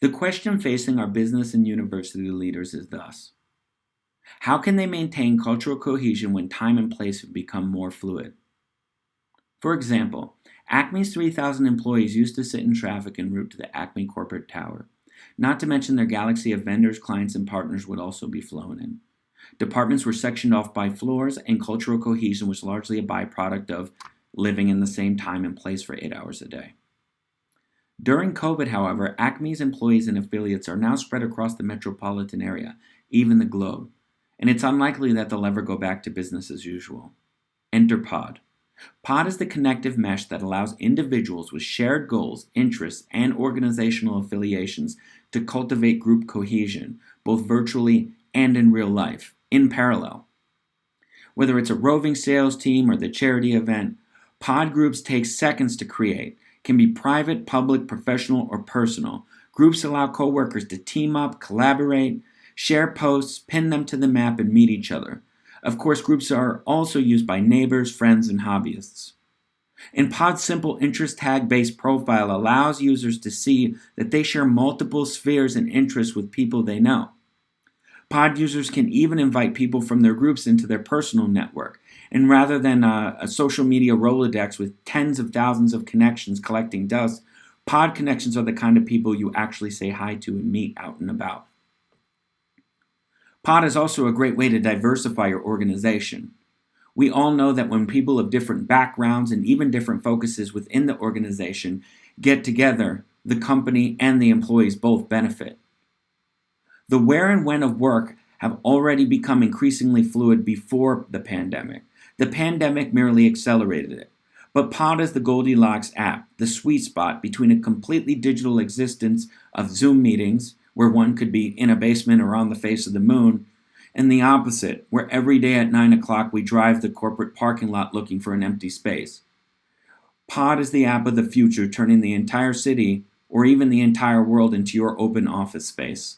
The question facing our business and university leaders is thus: how can they maintain cultural cohesion when time and place have become more fluid? For example, Acme's 3,000 employees used to sit in traffic en route to the Acme corporate tower. Not to mention their galaxy of vendors, clients, and partners would also be flown in. Departments were sectioned off by floors, and cultural cohesion was largely a byproduct of living in the same time and place for 8 hours a day. During COVID, however, Acme's employees and affiliates are now spread across the metropolitan area, even the globe, and it's unlikely that they'll ever go back to business as usual. Enter Pod. Pod is the connective mesh that allows individuals with shared goals, interests, and organizational affiliations to cultivate group cohesion, both virtually and in real life, in parallel. Whether it's a roving sales team or the charity event, pod groups take seconds to create, can be private, public, professional, or personal. Groups allow coworkers to team up, collaborate, share posts, pin them to the map, and meet each other. Of course, groups are also used by neighbors, friends, and hobbyists. And Pod's simple interest tag-based profile allows users to see that they share multiple spheres and interests with people they know. Pod users can even invite people from their groups into their personal network. And rather than a social media Rolodex with tens of thousands of connections collecting dust, Pod connections are the kind of people you actually say hi to and meet out and about. Pod is also a great way to diversify your organization. We all know that when people of different backgrounds and even different focuses within the organization get together, the company and the employees both benefit. The where and when of work have already become increasingly fluid before the pandemic. The pandemic merely accelerated it. But Pod is the Goldilocks app, the sweet spot between a completely digital existence of Zoom meetings, where one could be in a basement or on the face of the moon, and the opposite, where every day at 9 o'clock we drive the corporate parking lot looking for an empty space. Pod is the app of the future, turning the entire city or even the entire world into your open office space.